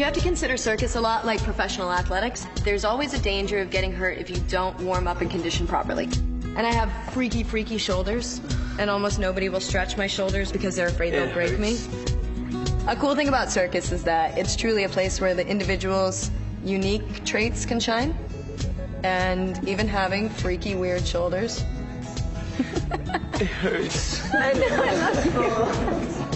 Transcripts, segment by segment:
You have to consider circus a lot like professional athletics. There's always a danger of getting hurt if you don't warm up and condition properly. And I have freaky, freaky shoulders, and almost nobody will stretch my shoulders because they're afraid they'll break me. A cool thing about circus is that it's truly a place where the individual's unique traits can shine, and even having freaky, weird shoulders. It hurts. I know, that's cool.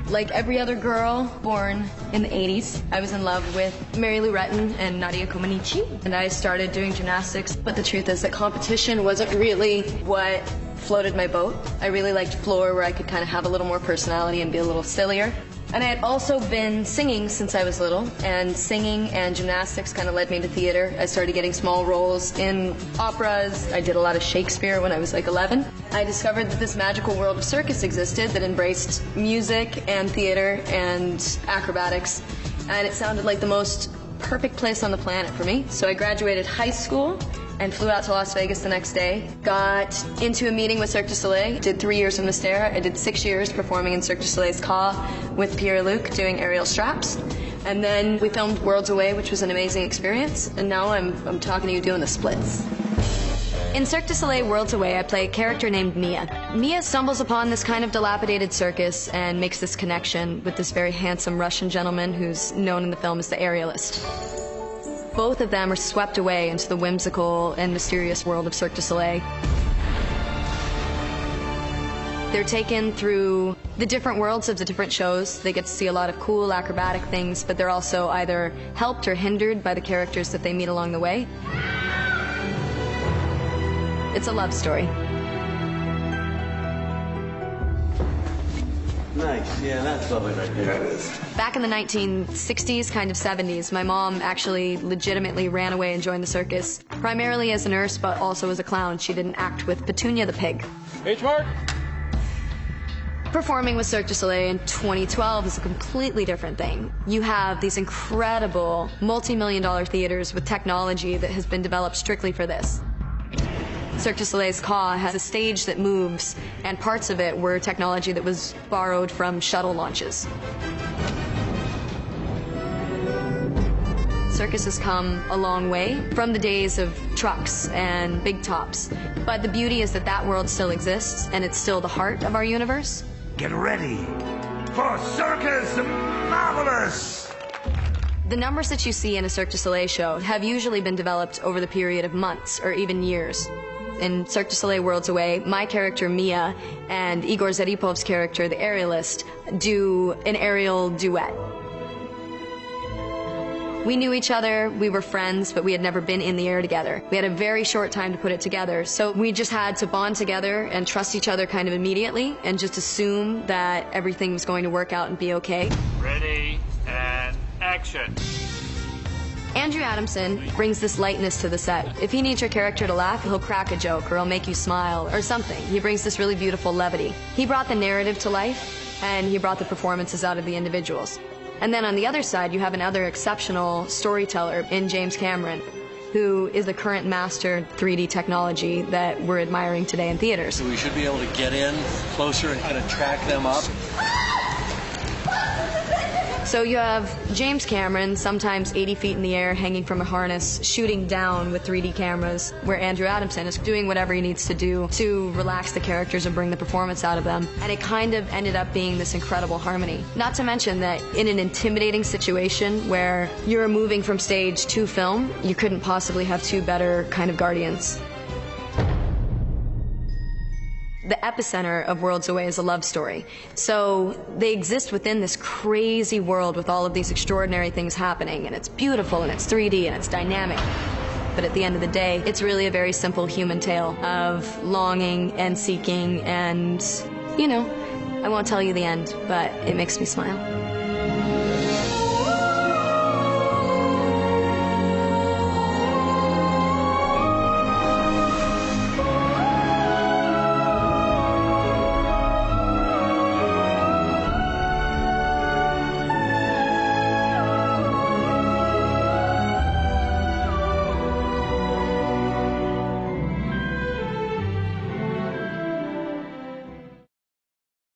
Like every other girl born in the 80s, I was in love with Mary Lou Retton and Nadia Comaneci, and I started doing gymnastics. But the truth is that competition wasn't really what floated my boat. I really liked floor, where I could kind of have a little more personality and be a little sillier. And I had also been singing since I was little, and singing and gymnastics kind of led me to theater. I started getting small roles in operas. I did a lot of Shakespeare when I was like 11. I discovered that this magical world of circus existed that embraced music and theater and acrobatics, and it sounded like the most perfect place on the planet for me. So I graduated high school and flew out to Las Vegas the next day, got into a meeting with Cirque du Soleil, did 3 years in Mystère. I did 6 years performing in Cirque du Soleil's Ka with Pierre-Luc doing aerial straps. And then we filmed Worlds Away, which was an amazing experience. And now I'm talking to you doing the splits. In Cirque du Soleil Worlds Away, I play a character named Mia. Mia stumbles upon this kind of dilapidated circus and makes this connection with this very handsome Russian gentleman who's known in the film as the aerialist. Both of them are swept away into the whimsical and mysterious world of Cirque du Soleil. They're taken through the different worlds of the different shows. They get to see a lot of cool acrobatic things, but they're also either helped or hindered by the characters that they meet along the way. It's a love story. Nice, yeah, that's lovely right there. That is. Back in the 1960s, kind of 70s, my mom actually legitimately ran away and joined the circus, primarily as a nurse, but also as a clown. She did an act with Petunia the pig. H-Mark! Performing with Cirque du Soleil in 2012 is a completely different thing. You have these incredible multi-million-dollar theaters with technology that has been developed strictly for this. Cirque du Soleil's Ka has a stage that moves, and parts of it were technology that was borrowed from shuttle launches. Circus has come a long way from the days of trucks and big tops, but the beauty is that that world still exists, and it's still the heart of our universe. Get ready for Circus Marvelous! The numbers that you see in a Cirque du Soleil show have usually been developed over the period of months or even years. In Cirque du Soleil Worlds Away, my character Mia and Igor Zaripov's character, the aerialist, do an aerial duet. We knew each other, we were friends, but we had never been in the air together. We had a very short time to put it together, so we just had to bond together and trust each other kind of immediately and just assume that everything was going to work out and be okay. Ready, and action. Andrew Adamson brings this lightness to the set. If he needs your character to laugh, he'll crack a joke or he'll make you smile or something. He brings this really beautiful levity. He brought the narrative to life, and he brought the performances out of the individuals. And then on the other side, you have another exceptional storyteller in James Cameron, who is the current master 3D technology that we're admiring today in theaters. We should be able to get in closer and kind of track them up. So you have James Cameron, sometimes 80 feet in the air, hanging from a harness, shooting down with 3D cameras, where Andrew Adamson is doing whatever he needs to do to relax the characters and bring the performance out of them. And it kind of ended up being this incredible harmony. Not to mention that in an intimidating situation where you're moving from stage to film, you couldn't possibly have two better kind of guardians. The epicenter of Worlds Away is a love story. So they exist within this crazy world with all of these extraordinary things happening, and it's beautiful, and it's 3D, and it's dynamic. But at the end of the day, it's really a very simple human tale of longing and seeking, and, you know, I won't tell you the end, but it makes me smile.